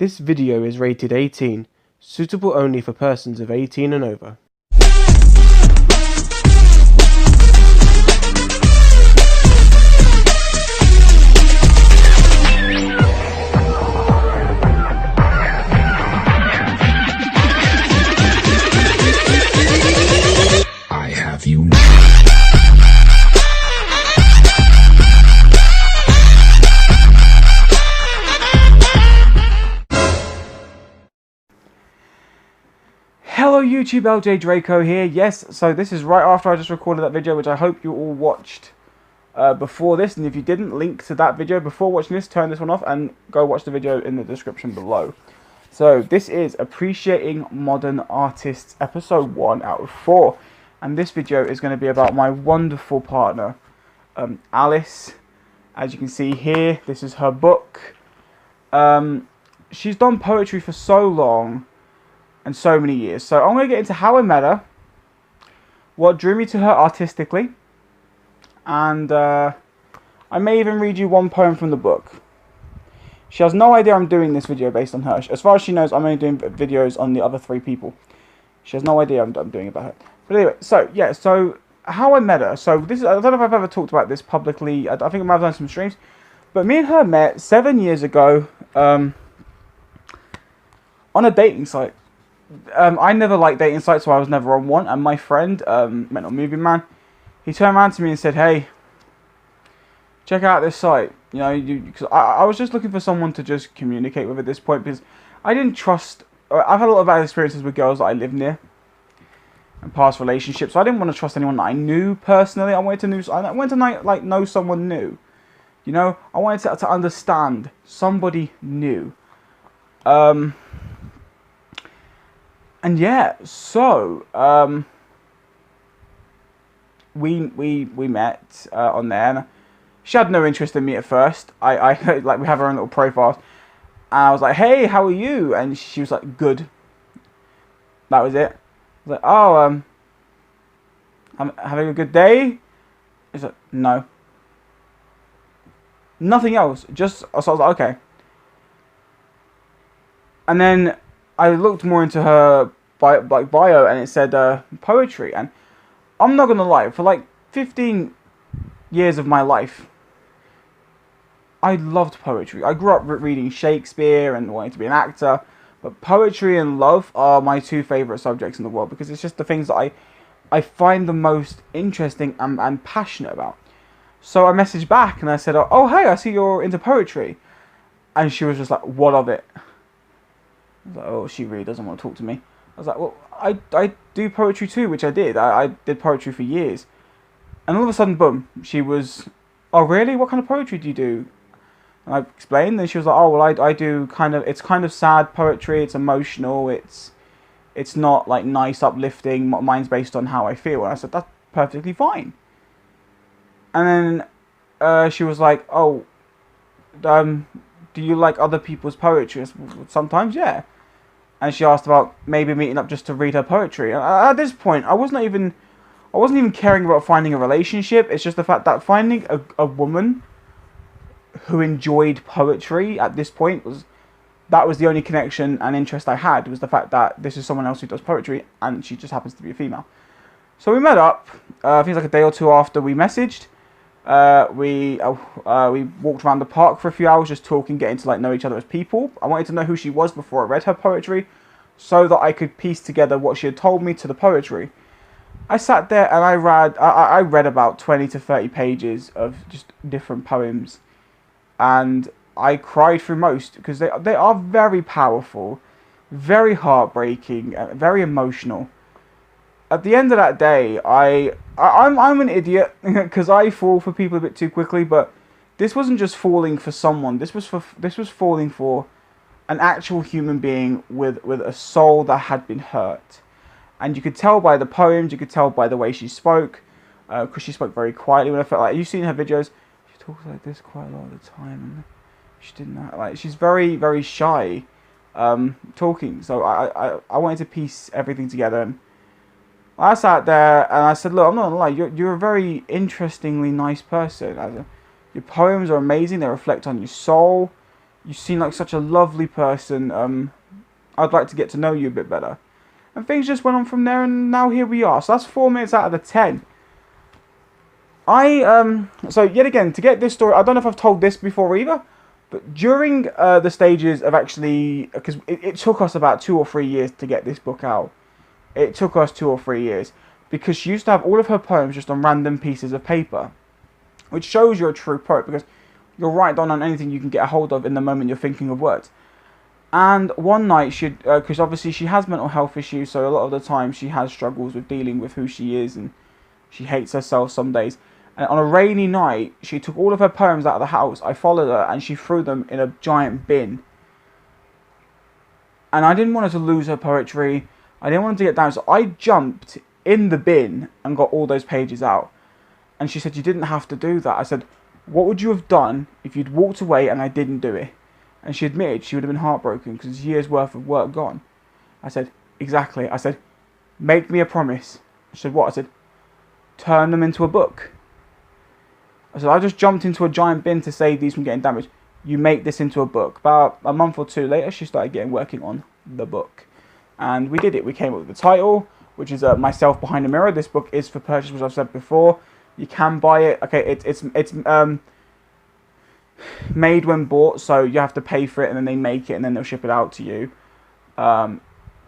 This video is rated 18, suitable only for persons of 18 and over. I have you. Hello YouTube, LJ Draco here. Yes, so this is right after I just recorded that video, which I hope you all watched before this. And if you didn't, link to that video before watching this, turn this one off and go watch the video in the description below. So this is Appreciating Modern Artists, episode 1 out of 4. And this video is going to be about my wonderful partner, Alice. As you can see here, this is her book. She's done poetry for so long and so many years. So I'm going to get into how I met her, what drew me to her artistically, and I may even read you one poem from the book. She has no idea I'm doing this video based on her. As far as she knows, I'm only doing videos on the other 3 people. She has no idea I'm doing about her. But anyway, so yeah, so how I met her. So this is, I don't know if I've ever talked about this publicly. I think I might have done some streams. But me and her met 7 years ago on a dating site. I never liked dating sites, so I was never on one. And my friend, Mental Movie Man, he turned around to me and said, "Hey, check out this site." You know, because I was just looking for someone to just communicate with at this point, because I didn't trust. I've had a lot of bad experiences with girls that I live near and past relationships, so I didn't want to trust anyone that I knew personally. I wanted to know someone new. You know, I wanted to understand somebody new. And yeah, so we met on there. And she had no interest in me at first. I like, we have our own little profiles, and I was like, "Hey, how are you?" And she was like, "Good." That was it. I was like, "Oh, I'm having a good day." She's like, "No." Nothing else. Just so I was like, "Okay." And then I looked more into her bio, and it said poetry. And I'm not gonna lie, for like 15 years of my life, I loved poetry. I grew up reading Shakespeare and wanting to be an actor, but poetry and love are my 2 favourite subjects in the world, because it's just the things that I find the most interesting and passionate about. So I messaged back and I said, "Oh, hey, I see you're into poetry." And she was just like, "What of it?" I was like, "Oh, she really doesn't want to talk to me." I was like, "Well, I do poetry too," which I did. I did poetry for years. And all of a sudden, boom, she was, "Oh, really? What kind of poetry do you do?" And I explained, and she was like, "Oh, well, I do it's kind of sad poetry. It's emotional. It's not like nice, uplifting. Mine's based on how I feel." And I said, "That's perfectly fine." And then she was like, "Oh, do you like other people's poetry?" I said, "Well, sometimes, yeah." And she asked about maybe meeting up just to read her poetry. And at this point, I wasn't even caring about finding a relationship. It's just the fact that finding a woman who enjoyed poetry at this point was the only connection and interest I had, was the fact that this is someone else who does poetry, and she just happens to be a female. So we met up. I think it was like a day or 2 after we messaged. We walked around the park for a few hours, just talking, getting to like know each other as people. I wanted to know who she was before I read her poetry, so that I could piece together what she had told me to the poetry. I sat there and I read about 20 to 30 pages of just different poems, and I cried through most, because they are very powerful, very heartbreaking, very emotional. At the end of that day, I'm an idiot, because I fall for people a bit too quickly. But this wasn't just falling for someone. This was falling for an actual human being with a soul that had been hurt. And you could tell by the poems. You could tell by the way she spoke, because she spoke very quietly. When I felt like, you've seen her videos, she talks like this quite a lot of the time, and she didn't like. She's very, very shy, talking. So I wanted to piece everything together. And I sat there and I said, "Look, I'm not gonna lie, you're a very interestingly nice person. Your poems are amazing. They reflect on your soul. You seem like such a lovely person. I'd like to get to know you a bit better. And things just went on from there, and now here we are. So that's 4 minutes out of the 10. So yet again, to get this story, I don't know if I've told this before either, but during the stages of actually, because it took us about 2 or 3 years to get this book out. It took us 2 or 3 years, because she used to have all of her poems just on random pieces of paper, which shows you're a true poet, because you'll write down on anything you can get a hold of in the moment you're thinking of words. And one night, because obviously she has mental health issues, so a lot of the time she has struggles with dealing with who she is, and she hates herself some days. And on a rainy night, she took all of her poems out of the house. I followed her, and she threw them in a giant bin. And I didn't want her to lose her poetry. I didn't want her to get down, so I jumped in the bin and got all those pages out. And she said, "You didn't have to do that." I said, "What would you have done if you'd walked away and I didn't do it?" And she admitted she would have been heartbroken because it's years worth of work gone. I said, "Exactly." I said, "Make me a promise." She said, "What?" I said, "Turn them into a book." I said, "I just jumped into a giant bin to save these from getting damaged. You make this into a book." About a month or two later, she started working on the book. And we did it. We came up with the title, which is Myself Behind the Mirror. This book is for purchase, which I've said before. You can buy it. Okay, it's made when bought, so you have to pay for it, and then they make it, and then they'll ship it out to you. I'm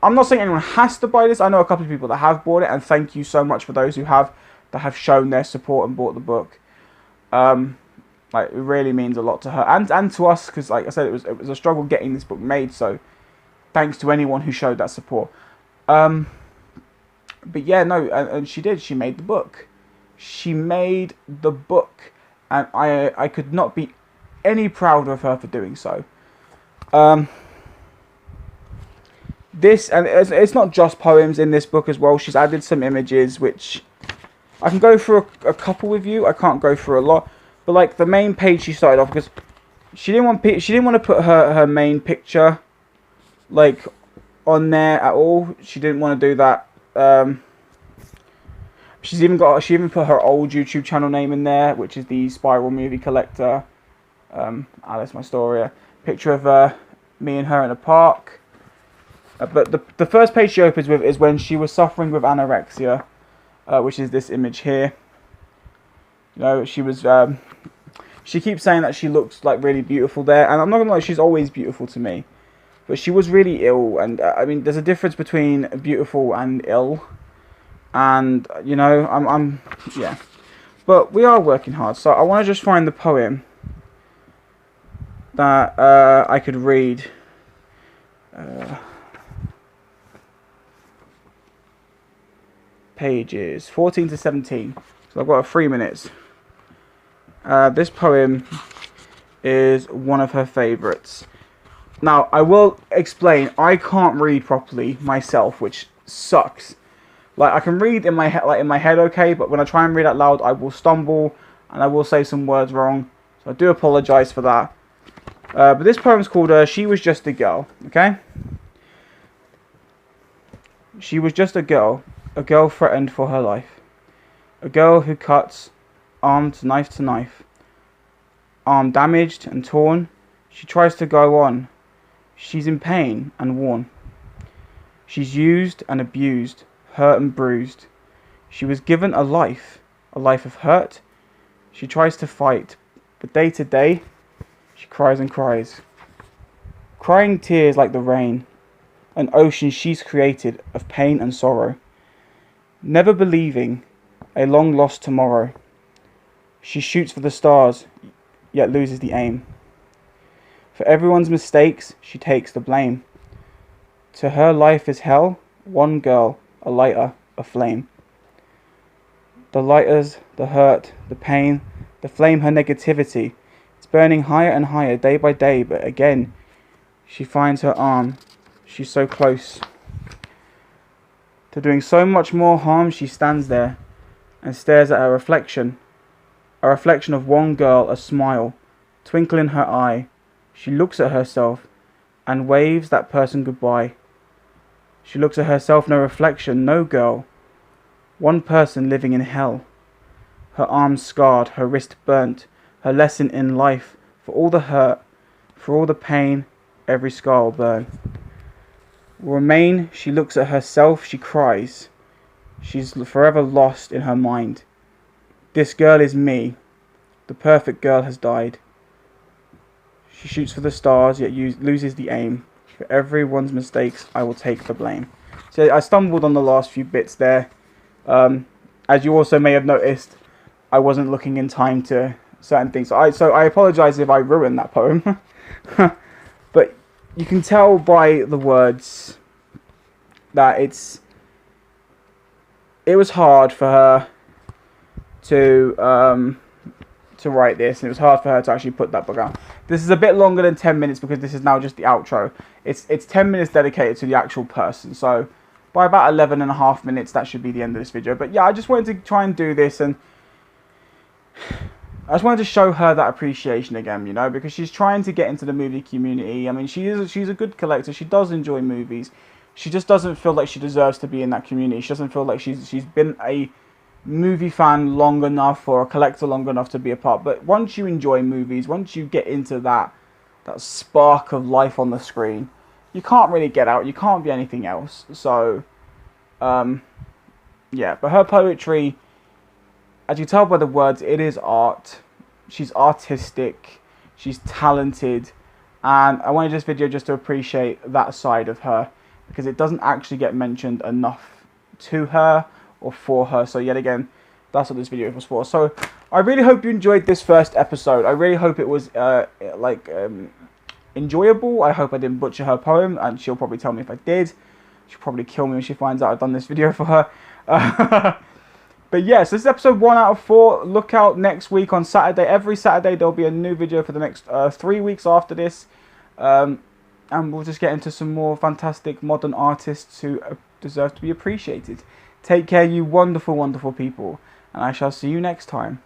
not saying anyone has to buy this. I know a couple of people that have bought it, and thank you so much for those who have, that have shown their support and bought the book. Like, it really means a lot to her and to us, because like I said, it was a struggle getting this book made. So thanks to anyone who showed that support. But yeah, no, and she did. She made the book. She made the book, and I could not be any prouder of her for doing so. This, and it's not just poems in this book as well. She's added some images, which I can go through a couple with you. I can't go through a lot, but like the main page, she started off because she didn't want to put her main picture like on there at all. She didn't want to do that. She even put her old YouTube channel name in there, which is the Spiral Movie Collector. Alice, my story. Picture of me and her in a park. But the first page she opens with is when she was suffering with anorexia, which is this image here. You know, she was. She keeps saying that she looks like really beautiful there, and I'm not gonna lie, she's always beautiful to me. But she was really ill, and I mean, there's a difference between beautiful and ill. And you know, yeah. But we are working hard, so I want to just find the poem that I could read. Pages 14 to 17. So I've got 3 minutes. This poem is one of her favourites. Now, I will explain, I can't read properly myself, which sucks. Like, I can read in my head okay, but when I try and read out loud, I will stumble, and I will say some words wrong. So I do apologise for that. But this poem's called She Was Just a Girl, okay? She was just a girl threatened for her life. A girl who cuts, arm to knife, arm damaged and torn. She tries to go on. She's in pain and worn. She's used and abused, hurt and bruised. She was given a life of hurt. She tries to fight, but day to day, she cries and cries. Crying tears like the rain, an ocean she's created of pain and sorrow. Never believing a long lost tomorrow. She shoots for the stars, yet loses the aim. For everyone's mistakes, she takes the blame. To her life is hell, one girl, a lighter, a flame. The lighters, the hurt, the pain, the flame, her negativity. It's burning higher and higher day by day, but again, she finds her arm. She's so close to doing so much more harm. She stands there and stares at her reflection. A reflection of one girl, a smile, twinkle in her eye. She looks at herself and waves that person goodbye. She looks at herself, no reflection, no girl. One person living in hell. Her arms scarred, her wrist burnt, her lesson in life, for all the hurt, For all the pain, every scar will burn. Will remain, she looks at herself, she cries. She's forever lost in her mind. This girl is me. The perfect girl has died. She shoots for the stars, yet loses the aim. For everyone's mistakes, I will take the blame. So I stumbled on the last few bits there. As you also may have noticed, I wasn't looking in time to certain things. So I apologise if I ruined that poem. But you can tell by the words that it was hard for her to write this, and it was hard for her to actually put that book out. This is a bit longer than 10 minutes because this is now just the outro. It's 10 minutes dedicated to the actual person, so by about 11.5 minutes that should be the end of this video. But yeah, I just wanted to try and do this, and I just wanted to show her that appreciation again, you know, because she's trying to get into the movie community. I mean, she's a good collector, she does enjoy movies, she just doesn't feel like she deserves to be in that community. She doesn't feel like she's been a movie fan long enough or a collector long enough to be a part. But once you enjoy movies, once you get into that spark of life on the screen, you can't really get out. You can't be anything else. So yeah, but her poetry, as you tell by the words, it is art. She's artistic, she's talented, and I wanted this video just to appreciate that side of her, because it doesn't actually get mentioned enough to her or for her. So yet again, that's what this video was for. So I really hope you enjoyed this first episode. I really hope it was enjoyable. I hope I didn't butcher her poem, and she'll probably tell me if I did. She'll probably kill me when she finds out I've done this video for her. But yes, this is episode 1 out of 4. Look out next week on Saturday. Every Saturday there'll be a new video for the next 3 weeks after this. And we'll just get into some more fantastic modern artists who deserve to be appreciated. Take care, you wonderful, wonderful people. And I shall see you next time.